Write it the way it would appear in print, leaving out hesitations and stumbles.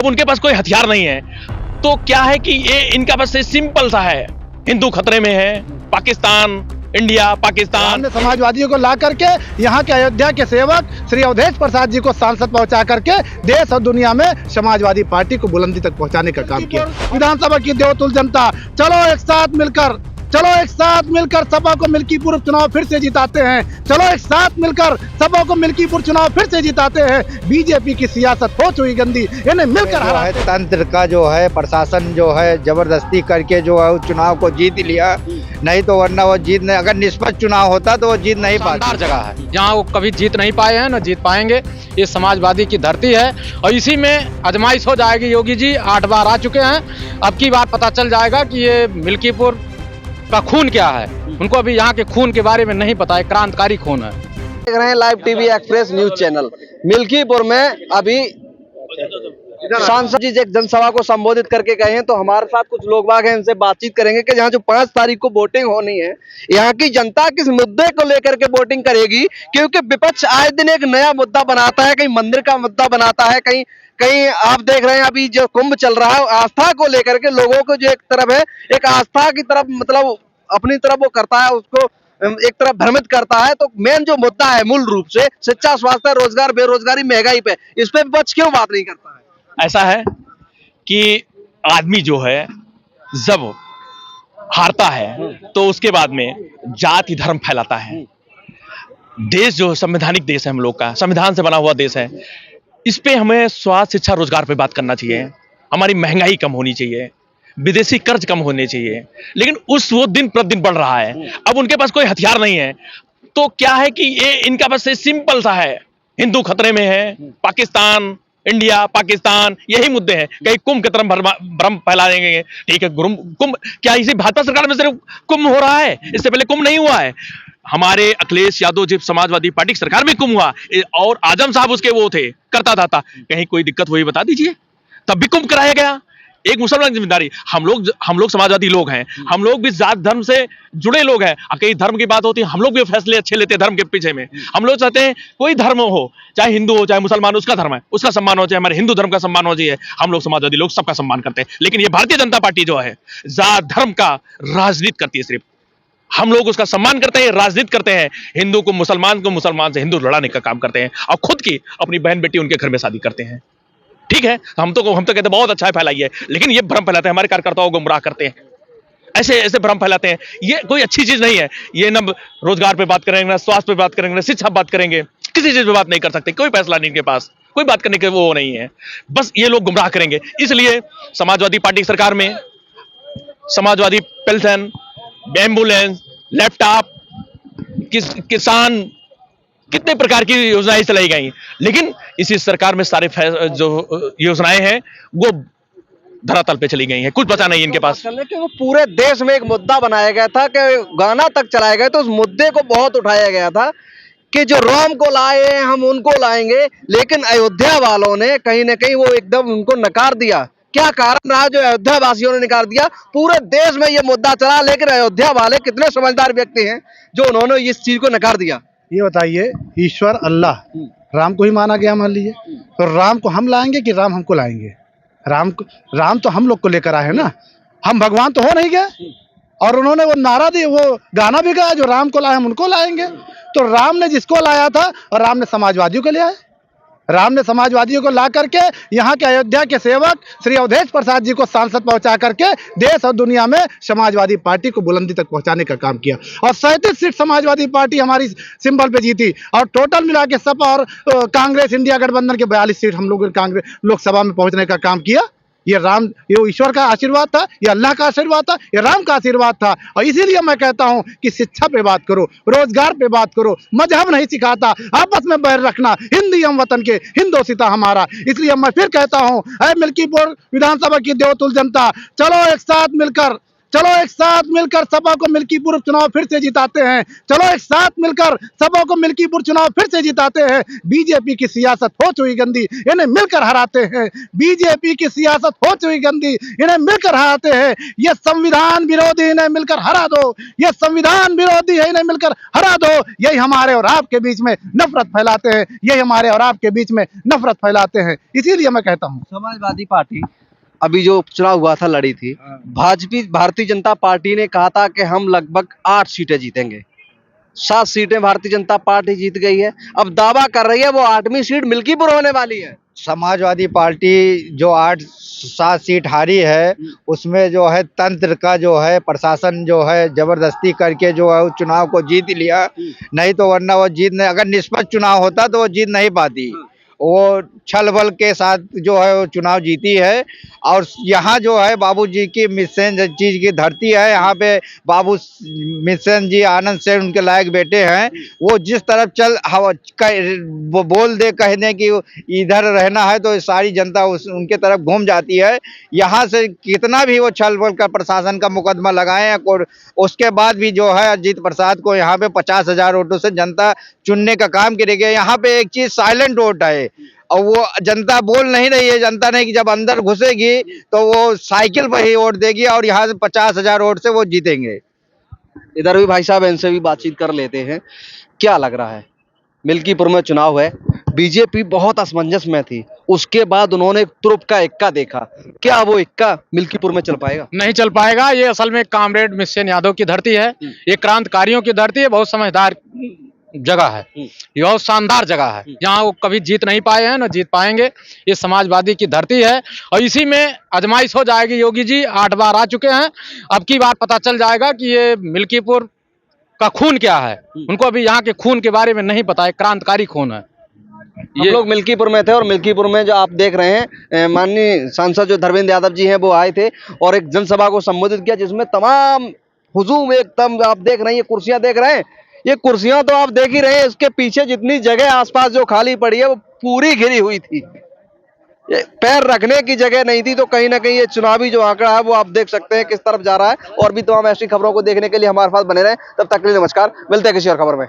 उनके पास कोई हथियार नहीं है, तो क्या है कि ये इनका बस सिंपल सा है, हिंदू खतरे में है, पाकिस्तान, इंडिया, पाकिस्तान। हमने समाजवादियों को ला करके यहाँ के अयोध्या के सेवक श्री अवधेश प्रसाद जी को सांसद पहुंचा करके देश और दुनिया में समाजवादी पार्टी को बुलंदी तक पहुंचाने का काम किया। विधानसभा की देवतुल जनता, चलो एक साथ मिलकर सपा को मिल्कीपुर चुनाव फिर से जिताते हैं। चलो एक साथ मिलकर सपा को मिल्कीपुर चुनाव फिर से जिताते हैं। बीजेपी की सियासत हो चुकी गंदी, इन्हें मिलकर हरा है। तंत्र का जो है, प्रशासन जो है जबरदस्ती करके जो है चुनाव को जीत लिया, नहीं तो वरना वो जीत नहीं, अगर निष्पक्ष चुनाव होता तो वो जीत नहीं पाती। जगह है जहाँ वो कभी जीत नहीं पाए हैं, न जीत पाएंगे। ये समाजवादी की धरती है और इसी में आजमाइश हो जाएगी। योगी जी 8 बार आ चुके हैं, अब की बार पता चल जाएगा कि ये मिल्कीपुर का खून क्या है। उनको अभी यहाँ के खून के बारे में नहीं पता है, क्रांतिकारी खून है। देख रहे हैं live TV express news channel. Milkipur में अभी सांसद जी एक जनसभा को संबोधित करके गए हैं, तो हमारे साथ कुछ लोग बाग हैं, इनसे बातचीत करेंगे कि यहाँ जो 5 तारीख को वोटिंग होनी है, यहाँ की जनता किस मुद्दे को लेकर के वोटिंग करेगी। क्योंकि विपक्ष आए दिन एक नया मुद्दा बनाता है, कहीं मंदिर का मुद्दा बनाता है, कहीं कहीं आप देख रहे हैं अभी जो कुंभ चल रहा है, आस्था को लेकर के लोगों को जो एक तरफ है, एक आस्था की तरफ मतलब अपनी तरफ वो करता है, उसको एक तरफ भ्रमित करता है। तो मेन जो मुद्दा है मूल रूप से शिक्षा, स्वास्थ्य, रोजगार, बेरोजगारी, महंगाई पे, इस पे विपक्ष क्यों बात नहीं करता है? ऐसा है कि आदमी जो है जब हारता है तो उसके बाद में जाति धर्म फैलाता है। देश जो संवैधानिक देश है, हम लोग का संविधान से बना हुआ देश है, इस पे हमें स्वास्थ्य, शिक्षा, रोजगार पे बात करना चाहिए। हमारी महंगाई कम होनी चाहिए, विदेशी कर्ज कम होने चाहिए, लेकिन वो दिन प्रतिदिन बढ़ रहा है। अब उनके पास कोई हथियार नहीं है, तो क्या है कि ये इनका बस सिंपल सा है, हिंदू खतरे में है, पाकिस्तान, इंडिया, पाकिस्तान, यही मुद्दे हैं। कहीं कुंभ की तरफ भ्रम फैला देंगे। ठीक है, कुंभ क्या इसी भाजपा सरकार में सिर्फ कुंभ हो रहा है? इससे पहले कुंभ नहीं हुआ है। हमारे अखिलेश यादव जी समाजवादी पार्टी की सरकार में कुंभ हुआ और आजम साहब उसके वो थे, करता था। कहीं कोई दिक्कत हुई बता दीजिए, तब भी कुंभ कराया गया। एक मुसलमान की जिम्मेदारी। हम लोग समाजवादी लोग हैं, हम लोग भी जात धर्म से जुड़े लोग हैं। कई धर्म की बात होती है, हम लोग भी फैसले अच्छे लेते हैं धर्म के पीछे में। हम लोग चाहते हैं कोई धर्म हो, चाहे हिंदू हो चाहे मुसलमान, उसका धर्म है, उसका सम्मान हो, चाहे हमारे हिंदू धर्म का सम्मान हो जाए। हम लोग समाजवादी लोग सबका सम्मान करते हैं, लेकिन ये भारतीय जनता पार्टी जो है जात धर्म का राजनीति करती है। सिर्फ हम लोग उसका सम्मान करते हैं, राजनीति करते हैं। हिंदू को मुसलमान से हिंदू लड़ाने का काम करते हैं और खुद की अपनी बहन बेटी उनके घर में शादी करते हैं। ठीक है, हम तो कहते हैं बहुत अच्छा है फैलाइए, लेकिन ये भ्रम फैलाते हैं, हमारे कार्यकर्ताओं को गुमराह करते हैं, ऐसे भ्रम फैलाते हैं। ये कोई अच्छी चीज नहीं है। ये न रोजगार पे बात करेंगे, ना स्वास्थ्य पे बात करेंगे, ना शिक्षा बात करेंगे, किसी चीज पे बात नहीं कर सकते। कोई फैसला नहीं इनके पास, कोई बात करने के वो नहीं है, बस ये लोग गुमराह करेंगे। इसलिए समाजवादी पार्टी की सरकार में समाजवादी पेंशन, एम्बुलेंस, लैपटॉप, किसान, कितने प्रकार की योजनाएं चलाई गई, लेकिन इसी सरकार में सारे जो योजनाएं हैं वो धरातल पे चली गई हैं, कुछ बचा नहीं इनके पास। कि वो पूरे देश में एक मुद्दा बनाया गया था कि गाना तक चलाया गया, तो उस मुद्दे को बहुत उठाया गया था कि जो राम को लाए हम उनको लाएंगे, लेकिन अयोध्या वालों ने कहीं ना कहीं वो एकदम उनको नकार दिया। क्या कारण रहा जो अयोध्या वासियों ने नकार दिया? पूरे देश में ये मुद्दा चला, लेकिन अयोध्या वाले कितने समझदार व्यक्ति हैं जो उन्होंने इस चीज को नकार दिया? ये बताइए, ईश्वर अल्लाह राम को ही माना गया, मान लीजिए, तो राम को हम लाएंगे कि राम हमको लाएंगे? राम तो हम लोग को लेकर आए हैं ना, हम भगवान तो हो नहीं गए। और उन्होंने वो नारा दी, वो गाना भी गाया, जो राम को लाए हम उनको लाएंगे। तो राम ने जिसको लाया था, और राम ने समाजवादियों को ले आए। राम ने समाजवादियों को ला करके यहाँ के अयोध्या के सेवक श्री अवधेश प्रसाद जी को सांसद पहुंचा करके देश और दुनिया में समाजवादी पार्टी को बुलंदी तक पहुंचाने का काम किया। और 37 सीट समाजवादी पार्टी हमारी सिंबल पे जीती, और टोटल मिला के सपा और कांग्रेस इंडिया गठबंधन के 42 सीट हम लोग कांग्रेस लोकसभा में पहुंचने का काम किया। ये ईश्वर का आशीर्वाद था, ये अल्लाह का आशीर्वाद था, ये राम का आशीर्वाद था। और इसीलिए मैं कहता हूं कि शिक्षा पे बात करो, रोजगार पे बात करो। मजहब नहीं सिखाता आपस में बैर रखना, हिंदी हम वतन के, हिंदोसिता हमारा। इसलिए मैं फिर कहता हूं, मिल्कीपुर विधानसभा की देवतुल जनता, चलो चलो एक साथ मिलकर सपा को मिल्कीपुर चुनाव फिर से जिताते हैं। चलो एक साथ मिलकर सपा को मिल्कीपुर चुनाव फिर से जिताते हैं। बीजेपी की सियासत हो चुकी गंदी, इन्हें मिलकर हराते हैं। बीजेपी की सियासत हो चुकी गंदी, इन्हें मिलकर हराते हैं। ये संविधान विरोधी, इन्हें मिलकर हरा दो। ये संविधान विरोधी है, इन्हें मिलकर हरा दो। यही हमारे और आपके बीच में नफरत फैलाते हैं, यही हमारे और आपके बीच में नफरत फैलाते हैं। इसीलिए मैं कहता हूँ समाजवादी पार्टी अभी जो चुनाव हुआ था लड़ी थी, भाजपा भारतीय जनता पार्टी ने कहा था कि हम लगभग 8 सीटें जीतेंगे। 7 सीटें भारतीय जनता पार्टी जीत गई है। अब दावा कर रही है वो 8वीं सीट मिल्कीपुर होने वाली है। समाजवादी पार्टी जो 8-7 सीट हारी है, उसमें जो है तंत्र का जो है प्रशासन जो है जबरदस्ती करके जो है उस चुनाव को जीत लिया। नहीं तो वरना वो जीत नहीं, अगर निष्पक्ष चुनाव होता तो वो जीत नहीं पाती। वो छल बल के साथ जो है वो चुनाव जीती है। और यहाँ जो है बाबूजी की मिशन चीज की धरती है। यहाँ पे बाबू मिशन जी आनंद से उनके लायक बेटे हैं। वो जिस तरफ चल हवा वो बोल दे कहने की इधर रहना है तो सारी जनता उनके तरफ घूम जाती है। यहाँ से कितना भी वो छल बल का प्रशासन का मुकदमा लगाए और उसके बाद भी जो है अजीत प्रसाद को यहाँ पे 50,000 वोटों से जनता चुनने का काम करेगी। यहाँ पे एक चीज साइलेंट वोट है और वो जनता बोल नहीं रही है। जनता ने कि जब अंदर घुसेगी तो वो साइकिल पर ही वोट देगी और यहाँ से 50,000 वोट से वो जीतेंगे। इधर भी भाई साहब इनसे भी बातचीत कर लेते हैं। क्या लग रहा है, मिल्कीपुर में चुनाव है, बीजेपी बहुत असमंजस में थी, उसके बाद उन्होंने तुरुप का इक्का देखा, क्या वो इक्का मिल्कीपुर में चल पाएगा? नहीं चल पाएगा। ये असल में कामरेड मिशन यादव की धरती है, ये क्रांतिकारियों की धरती है, बहुत समझदार जगह है, ये बहुत शानदार जगह है। यहाँ वो कभी जीत नहीं पाए हैं, ना जीत पाएंगे। ये समाजवादी की धरती है और इसी में आजमाइश हो जाएगी। योगी जी 8 बार आ चुके हैं, अब की बार पता चल जाएगा कि ये मिल्कीपुर का खून क्या है। उनको अभी यहाँ के खून के बारे में नहीं पता है, क्रांतिकारी खून है। हम लोग मिल्कीपुर में थे और मिल्कीपुर में जो आप देख रहे हैं माननीय सांसद जो धर्मेंद्र यादव जी हैं वो आए थे और एक जनसभा को संबोधित किया, जिसमें तमाम हुजूम एकदम आप देख रहे हैं, ये कुर्सियां देख रहे हैं, ये कुर्सियां तो आप देख ही रहे हैं, इसके पीछे जितनी जगह आसपास जो खाली पड़ी है वो पूरी घिरी हुई थी, पैर रखने की जगह नहीं थी। तो कहीं ना कहीं ये चुनावी जो आंकड़ा है वो आप देख सकते हैं किस तरफ जा रहा है। और भी तमाम ऐसी खबरों को देखने के लिए हमारे साथ बने रहें। तब तक के लिए नमस्कार, मिलते हैं किसी और खबर में।